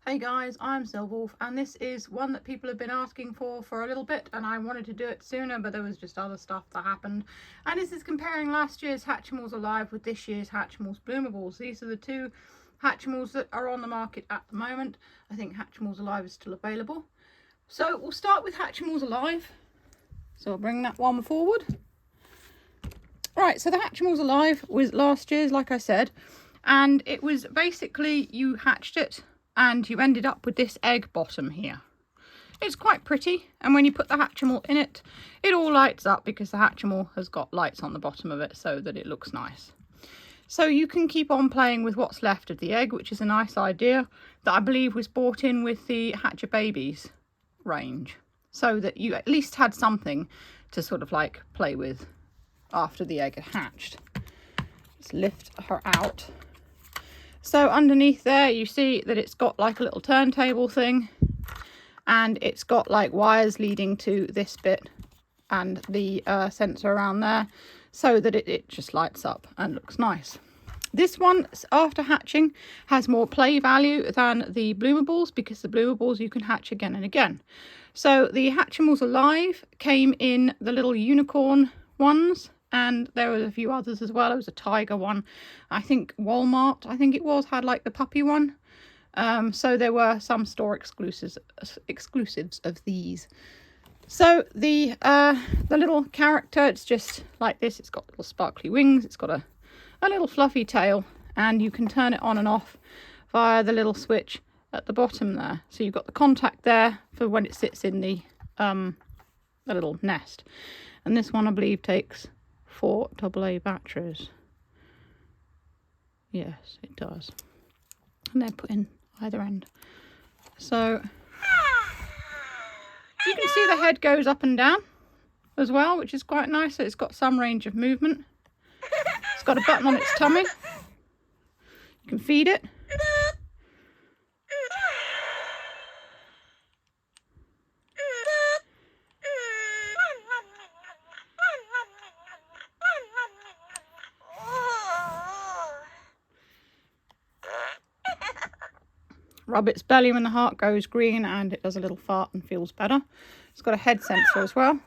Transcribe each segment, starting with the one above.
Hey guys, I'm Silverwolf, and this is one that people have been asking for a little bit, and I wanted to do it sooner, but there was just other stuff that happened. And this is comparing last year's Hatchimals Alive with this year's Hatchimals Bloomables. These are the two Hatchimals that are on the market at the moment. I think Hatchimals Alive is still available. So we'll start with Hatchimals Alive. So I'll bring that one forward. Right, so the Hatchimals Alive was last year's, like I said, and it was basically you hatched it and you ended up with this egg bottom here. It's quite pretty, and when you put the Hatchimal in it, it all lights up because the Hatchimal has got lights on the bottom of it so that it looks nice. So you can keep on playing with what's left of the egg, which is a nice idea that I believe was bought in with the Hatcher Babies range, so that you at least had something to sort of like play with after the egg had hatched. Let's lift her out. So underneath there you see that it's got like a little turntable thing, and it's got like wires leading to this bit and the sensor around there, so that it just lights up and looks nice. This one, after hatching, has more play value than the Bloomables, because the Bloomables you can hatch again and again. So the Hatchimals Alive came in the little unicorn ones, and there was a few others as well. There was a tiger one. I think Walmart, I think it was, had like the puppy one. So there were some store exclusives of these. So the little character, it's just like this. It's got little sparkly wings. It's got a little fluffy tail, and you can turn it on and off via the little switch at the bottom there. So you've got the contact there for when it sits in the little nest. And this one, I believe, takes 4 AA batteries. Yes, it does. And they're put in either end. So you can see the head goes up and down as well, which is quite nice. So it's got some range of movement. It's got a button on its tummy. You can feed it. Rub its belly when the heart goes green, and it does a little fart and feels better. It's got a head sensor as well.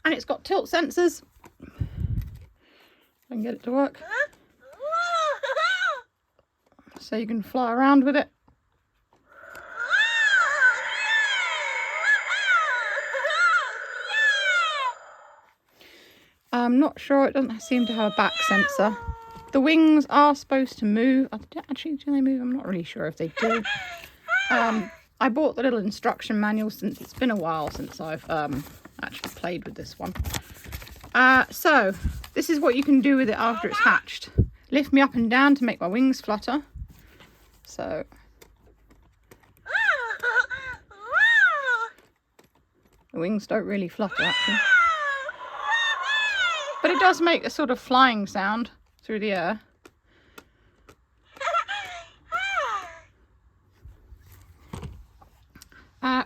And it's got tilt sensors. I can get it to work. So you can fly around with it. I'm not sure, it doesn't seem to have a back sensor. The wings are supposed to move. Actually, do they move? I'm not really sure if they do. I bought the little instruction manual since it's been a while since I've actually played with this one. So this is what you can do with it after it's hatched. Lift me up and down to make my wings flutter. So the wings don't really flutter actually, but it does make a sort of flying sound through the air.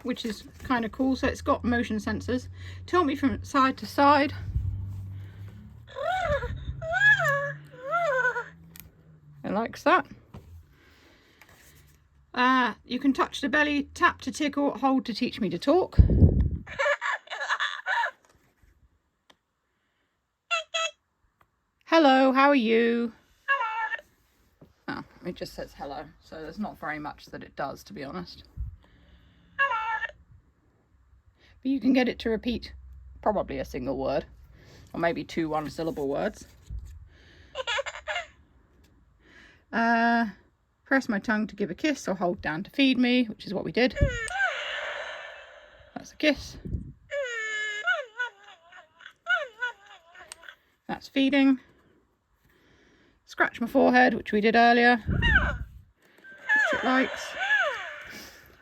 Which is kind of cool. So it's got motion sensors. Tilt me from side to side. It likes that. You can touch the belly, tap to tickle, hold to teach me to talk. Hello, how are you? Oh, it just says hello, so there's not very much that it does, to be honest. But you can get it to repeat probably a single word, or maybe 2 one-syllable words. Press my tongue to give a kiss, or hold down to feed me, which is what we did. That's a kiss. That's feeding. Scratch my forehead, which we did earlier, which it likes.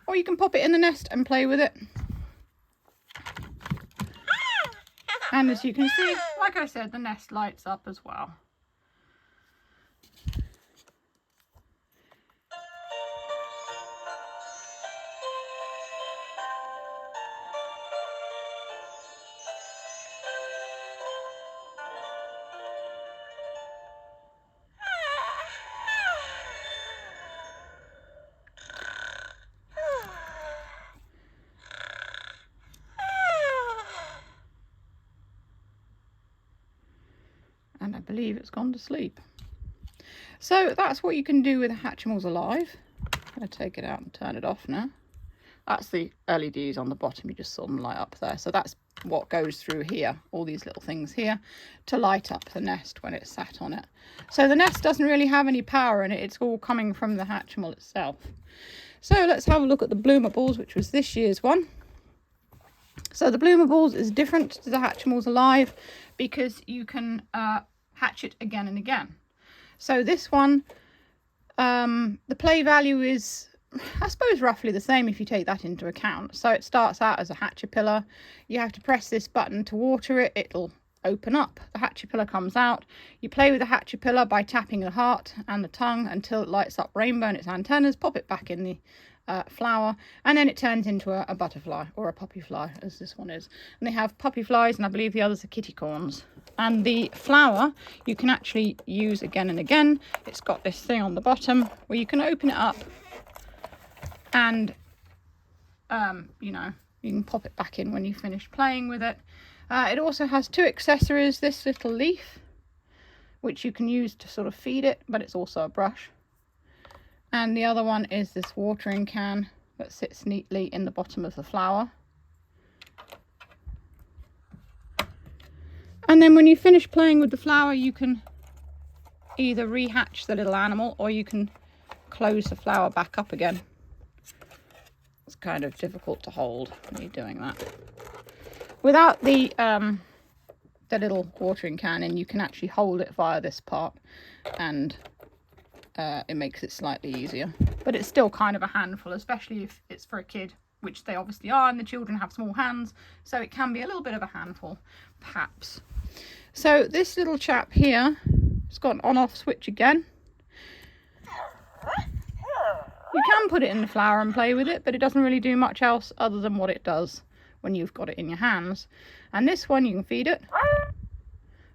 Or you can pop it in the nest and play with it. And as you can see, like I said, the nest lights up as well. believe it's gone to sleep. So that's what you can do with Hatchimals Alive. I'm going to take it out and turn it off now. That's the LEDs on the bottom. You just saw them light up there. So that's what goes through here, all these little things here, to light up the nest when it's sat on it. So the nest doesn't really have any power in it. It's all coming from the Hatchimal itself. So let's have a look at the Bloomables, which was this year's one. So the Bloomables is different to the Hatchimals Alive because you can hatch it again and again. So this one, the play value is, I suppose, roughly the same if you take that into account. So it starts out as a Hatchipillar. You have to press this button to water it. It'll open up. The Hatchipillar comes out. You play with the Hatchipillar by tapping the heart and the tongue until it lights up rainbow and its antennas. Pop it back in the flower, and then it turns into a butterfly or a poppy fly, as this one is. And they have puppy flies, and I believe the others are kitty corns. And the flower you can actually use again and again. It's got this thing on the bottom where you can open it up and you know, you can pop it back in when you finish playing with it. It also has two accessories, this little leaf which you can use to sort of feed it, but it's also a brush, and the other one is this watering can that sits neatly in the bottom of the flower. And then when you finish playing with the flower, you can either rehatch the little animal or you can close the flower back up again. It's kind of difficult to hold when you're doing that. Without the little watering can in, you can actually hold it via this part, and it makes it slightly easier. But it's still kind of a handful, especially if it's for a kid, which they obviously are, and the children have small hands, so it can be a little bit of a handful, perhaps. So this little chap here, it's got an on-off switch again. You can put it in the flower and play with it, but it doesn't really do much else other than what it does when you've got it in your hands. And this one, you can feed it.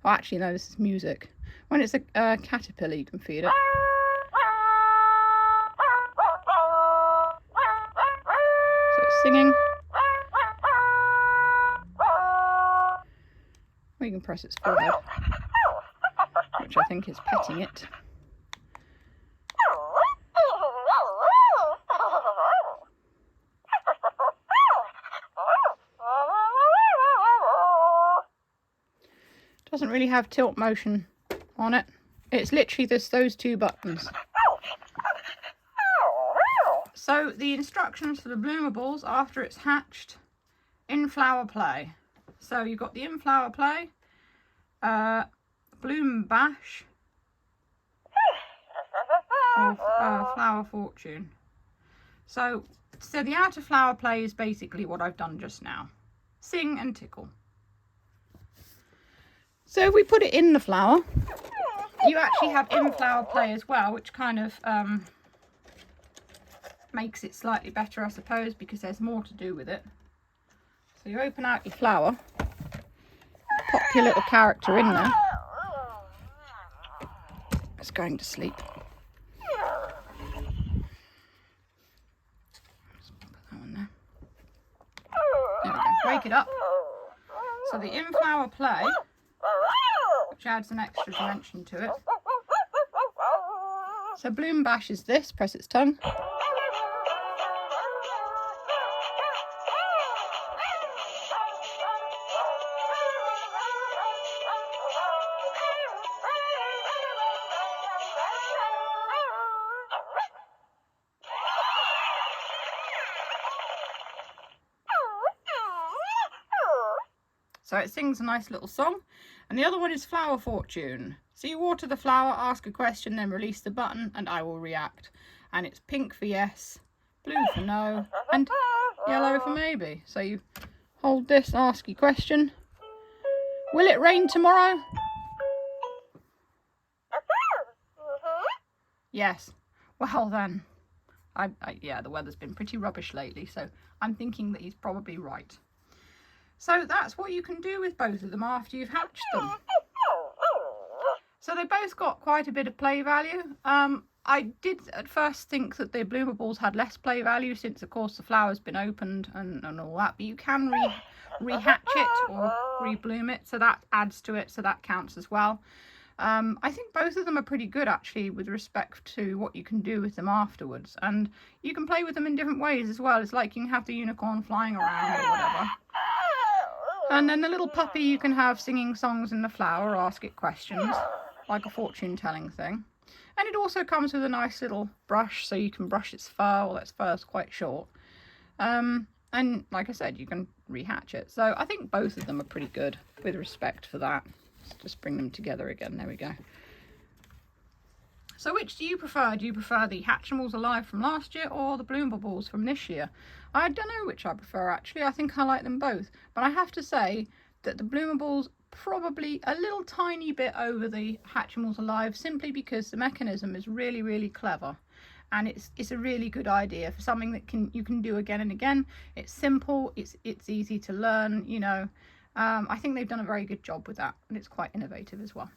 Oh, actually, no, this is music. When it's a caterpillar, you can feed it. So it's singing. Or you can press its forehead, which I think is petting it. Doesn't really have tilt motion on it. It's literally just those two buttons. So the instructions for the Bloomables after it's hatched: in flower play. So you've got the in flower play, bloom bash, or flower fortune. So the outer flower play is basically what I've done just now. Sing and tickle. So if we put it in the flower, you actually have in flower play as well, which kind of makes it slightly better, I suppose, because there's more to do with it. So you open out your flower, pop your little character in there. It's going to sleep. Just put that one there. There we go. Wake it up. So the in flower play, which adds an extra dimension to it. So bloom bash is this, press its tongue. So it sings a nice little song. And the other one is flower fortune. So you water the flower, ask a question, then release the button and I will react. And it's pink for yes, blue for no, and yellow for maybe. So you hold this, ask your question. Will it rain tomorrow? Yes. Well then, yeah, the weather's been pretty rubbish lately, so I'm thinking that he's probably right. So that's what you can do with both of them after you've hatched them. So they both got quite a bit of play value. I did at first think that the Bloomables had less play value since, of course, the flower's been opened and all that. But you can rehatch it or rebloom it, so that adds to it, so that counts as well. I think both of them are pretty good actually with respect to what you can do with them afterwards, and you can play with them in different ways as well. It's like you can have the unicorn flying around or whatever, and then the little puppy you can have singing songs in the flower or ask it questions like a fortune telling thing. And it also comes with a nice little brush so you can brush its fur. Well, its fur is quite short, and like I said, you can rehatch it. So I think both of them are pretty good with respect for that. Let's just bring them together again. There we go. So which do you prefer? Do you prefer the Hatchimals Alive from last year or the Bloomables from this year? I don't know which I prefer actually. I think I like them both. But I have to say that the Bloomables probably a little tiny bit over the Hatchimals Alive, simply because the mechanism is really, really clever. And it's a really good idea for something that you can do again and again. It's simple, it's easy to learn, you know. I think they've done a very good job with that, and it's quite innovative as well.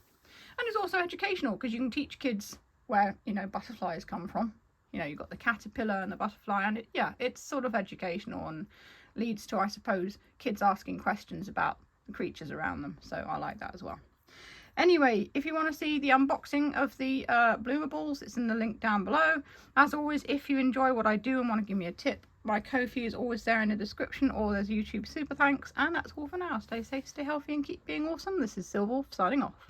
And it's also educational because you can teach kids where, you know, butterflies come from. You know, you've got the caterpillar and the butterfly, and it's sort of educational and leads to, I suppose, kids asking questions about the creatures around them. So I like that as well. Anyway, if you want to see the unboxing of the Bloomables, it's in the link down below. As always, if you enjoy what I do and want to give me a tip, my Ko-fi is always there in the description, or there's YouTube super thanks. And that's all for now. Stay safe, stay healthy, and keep being awesome. This is Silverwolf signing off.